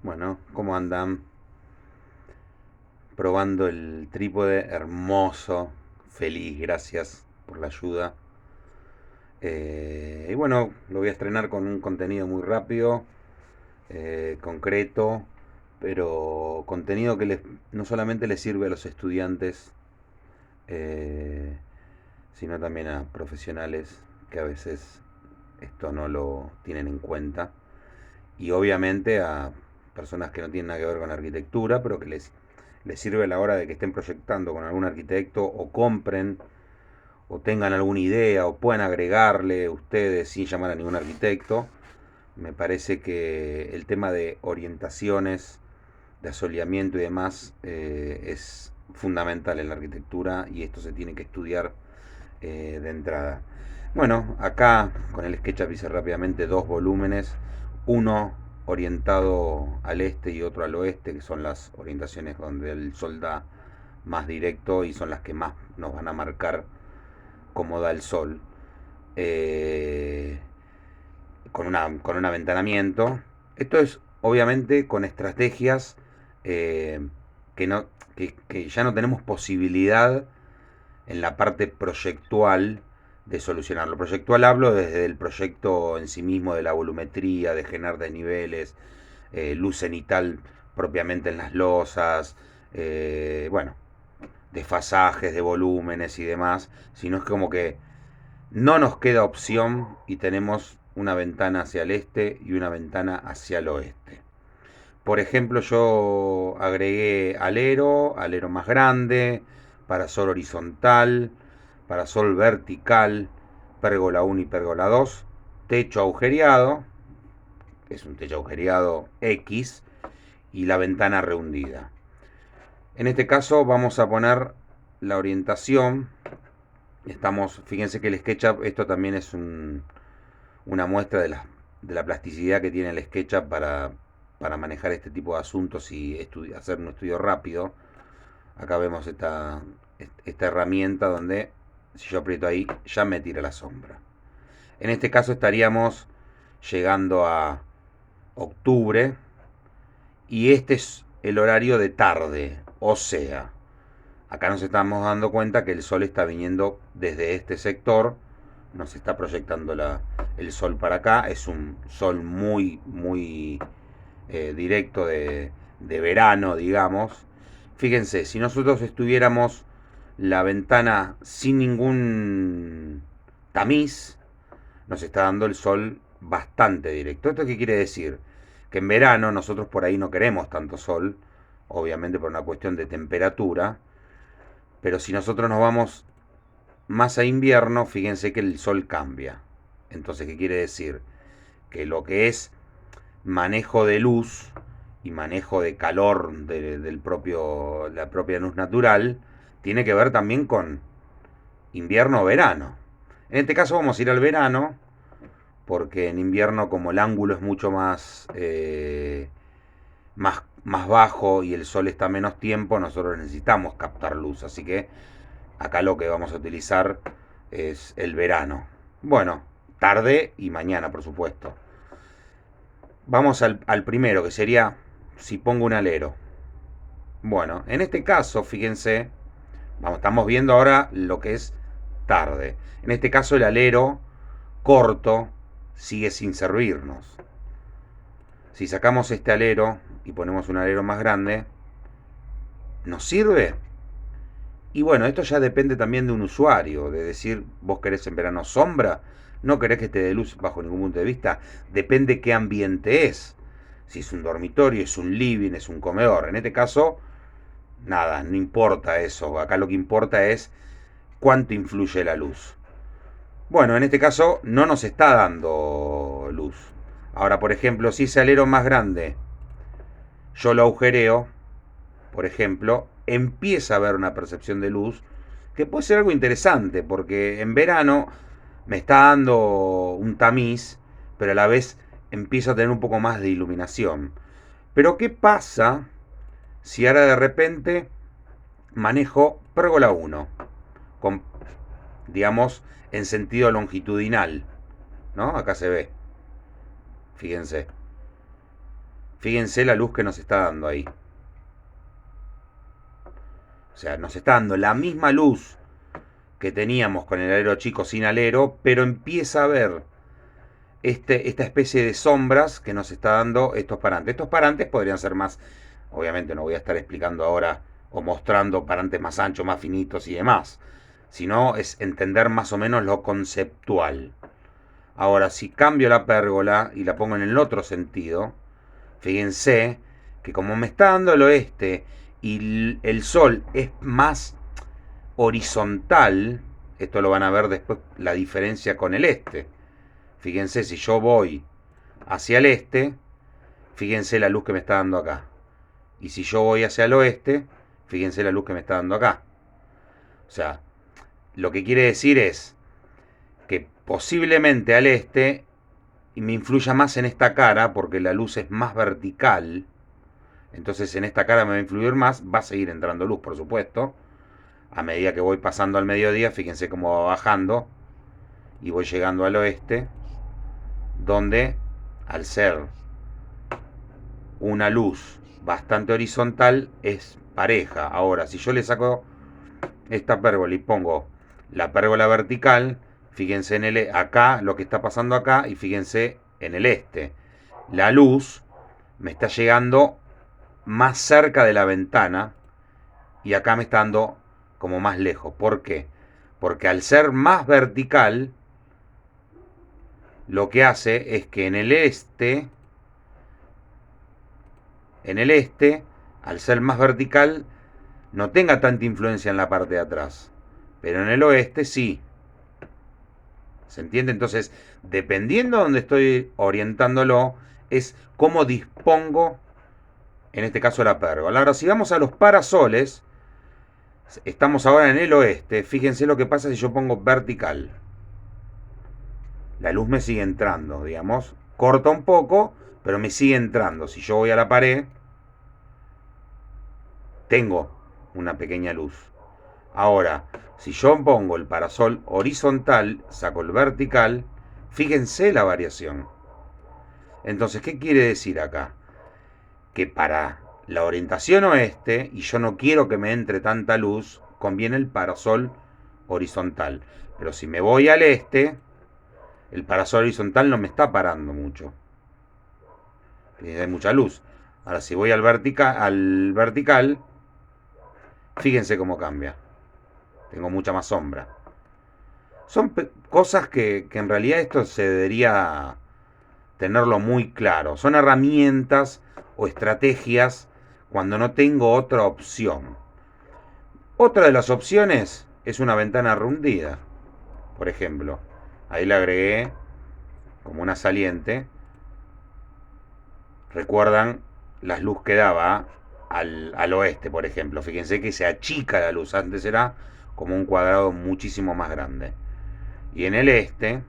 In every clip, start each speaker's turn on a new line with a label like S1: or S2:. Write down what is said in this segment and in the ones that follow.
S1: Bueno, ¿cómo andan? Probando el trípode hermoso, feliz, gracias por la ayuda. Y bueno, lo voy a estrenar con un contenido muy rápido, concreto, pero contenido que no solamente les sirve a los estudiantes, eh, sino también a profesionales que a veces esto no lo tienen en cuenta. Y obviamente a personas que no tienen nada que ver con arquitectura, pero que les sirve a la hora de que estén proyectando con algún arquitecto o compren o tengan alguna idea o puedan agregarle ustedes sin llamar a ningún arquitecto. Me parece que el tema de orientaciones, de asoleamiento y demás es fundamental en la arquitectura y esto se tiene que estudiar de entrada. Bueno, acá con el SketchUp hice rápidamente dos volúmenes, uno orientado al este y otro al oeste, que son las orientaciones donde el sol da más directo y son las que más nos van a marcar cómo da el sol, eh, con un aventanamiento. Esto es obviamente con estrategias eh, que, no, que ya no tenemos posibilidad en la parte proyectual de solucionarlo. Proyectual hablo desde el proyecto en sí mismo, de la volumetría, de generar desniveles, luz cenital propiamente en las losas, bueno, desfasajes de volúmenes y demás, sino es como que no nos queda opción y tenemos una ventana hacia el este y una ventana hacia el oeste. Por ejemplo, yo agregué alero, alero más grande, parasol horizontal, parasol vertical, pérgola 1 y pérgola 2, techo agujereado, es un techo agujereado X, y la ventana rehundida. En este caso vamos a poner la orientación. Fíjense que el SketchUp, esto también es una muestra de la plasticidad que tiene el SketchUp para manejar este tipo de asuntos y hacer un estudio rápido. Acá vemos esta herramienta donde si yo aprieto ahí ya me tira la sombra. En este caso estaríamos llegando a octubre y este es el horario de tarde, o sea, acá nos estamos dando cuenta que el sol está viniendo desde este sector, nos está proyectando el sol para acá, es un sol muy directo de verano, digamos. Fíjense, si nosotros estuviéramos la ventana sin ningún tamiz, nos está dando el sol bastante directo. ¿Esto qué quiere decir? Que en verano nosotros por ahí no queremos tanto sol, obviamente por una cuestión de temperatura, pero si nosotros nos vamos más a invierno, fíjense que el sol cambia. Entonces, ¿qué quiere decir? Que lo que es manejo de luz y manejo de calor la propia luz natural tiene que ver también con invierno o verano. En este caso vamos a ir al verano porque en invierno como el ángulo es mucho más bajo y el sol está menos tiempo, nosotros necesitamos captar luz. Así que acá lo que vamos a utilizar es el verano. Bueno, tarde y mañana, por supuesto. Vamos al primero, que sería si pongo un alero. Bueno, en este caso, fíjense, estamos viendo ahora lo que es tarde. En este caso, el alero corto sigue sin servirnos. Si sacamos este alero y ponemos un alero más grande, ¿nos sirve? Y bueno, esto ya depende también de un usuario, de decir, vos querés en verano sombra, no querés que te dé luz bajo ningún punto de vista, depende qué ambiente es. Si es un dormitorio, es un living, es un comedor. En este caso, nada, no importa eso. Acá lo que importa es cuánto influye la luz. Bueno, en este caso no nos está dando luz. Ahora, por ejemplo, si ese alero más grande yo lo agujereo, por ejemplo, empieza a haber una percepción de luz que puede ser algo interesante, porque en verano me está dando un tamiz, pero a la vez empiezo a tener un poco más de iluminación. Pero ¿qué pasa si ahora de repente manejo pérgola 1, con, digamos, en sentido longitudinal? ¿No? Acá se ve. Fíjense. Fíjense la luz que nos está dando ahí. O sea, nos está dando la misma luz que teníamos con el alero chico sin alero, pero empieza a ver esta especie de sombras que nos está dando estos parantes. Estos parantes podrían ser más, obviamente no voy a estar explicando ahora o mostrando parantes más anchos, más finitos y demás, sino es entender más o menos lo conceptual. Ahora, si cambio la pérgola y la pongo en el otro sentido, fíjense que como me está dando el oeste y el sol es más horizontal, esto lo van a ver después la diferencia con el este. Fíjense, si yo voy hacia el este, fíjense la luz que me está dando acá. Y si yo voy hacia el oeste, fíjense la luz que me está dando acá. O sea, lo que quiere decir es que posiblemente al este me influya más en esta cara, porque la luz es más vertical. Entonces en esta cara me va a influir más, va a seguir entrando luz, por supuesto. A medida que voy pasando al mediodía, fíjense cómo va bajando y voy llegando al oeste, donde al ser una luz bastante horizontal es pareja. Ahora, si yo le saco esta pérgola y pongo la pérgola vertical, fíjense en acá lo que está pasando acá y fíjense en el este. La luz me está llegando más cerca de la ventana y acá me está dando como más lejos. ¿Por qué? Porque al ser más vertical, lo que hace es que en el este, al ser más vertical, no tenga tanta influencia en la parte de atrás. Pero en el oeste sí. ¿Se entiende? Entonces, dependiendo de donde estoy orientándolo, es cómo dispongo, en este caso, la pérgola. Ahora, si vamos a los parasoles, estamos ahora en el oeste. Fíjense lo que pasa si yo pongo vertical. La luz me sigue entrando, digamos. Corta un poco, pero me sigue entrando. Si yo voy a la pared, tengo una pequeña luz. Ahora, si yo pongo el parasol horizontal, saco el vertical, fíjense la variación. Entonces, ¿qué quiere decir acá? Que para la orientación oeste, y yo no quiero que me entre tanta luz, conviene el parasol horizontal. Pero si me voy al este, el parasol horizontal no me está parando mucho. Hay mucha luz. Ahora, si voy al vertical, fíjense cómo cambia. Tengo mucha más sombra. Son cosas que en realidad esto se debería tenerlo muy claro. Son herramientas o estrategias cuando no tengo otra opción. Otra de las opciones es una ventana rundida. Por ejemplo, ahí le agregué como una saliente. Recuerdan las luz que daba al oeste, por ejemplo. Fíjense que se achica la luz. Antes era como un cuadrado muchísimo más grande. Y en el este,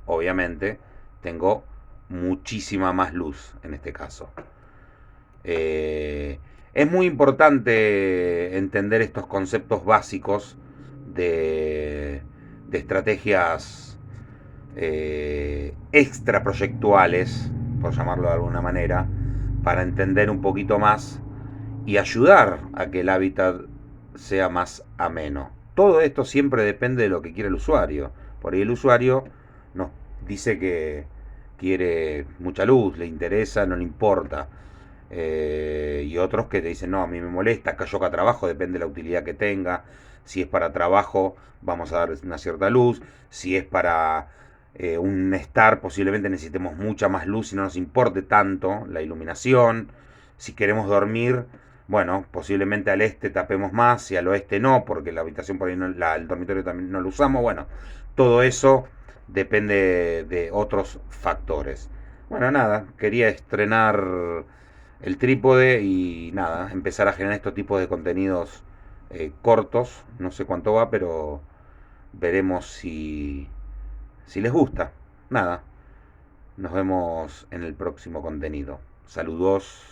S1: obviamente, tengo muchísima más luz en este caso. Es muy importante entender estos conceptos básicos de estrategias extra proyectuales, por llamarlo de alguna manera, para entender un poquito más y ayudar a que el hábitat sea más ameno. Todo esto siempre depende de lo que quiere el usuario. Por ahí el usuario nos dice que quiere mucha luz, le interesa, no le importa. Y otros que te dicen, no, a mí me molesta, acá yo acá trabajo, depende de la utilidad que tenga. Si es para trabajo, vamos a dar una cierta luz. Si es para un estar, posiblemente necesitemos mucha más luz y no nos importe tanto la iluminación. Si queremos dormir, bueno, posiblemente al este tapemos más y al oeste no, porque la habitación por ahí no, el dormitorio también no lo usamos. Bueno, todo eso depende de otros factores. Bueno, nada, quería estrenar el trípode y nada, empezar a generar estos tipos de contenidos cortos. No sé cuánto va, pero veremos si les gusta. Nada, nos vemos en el próximo contenido. Saludos.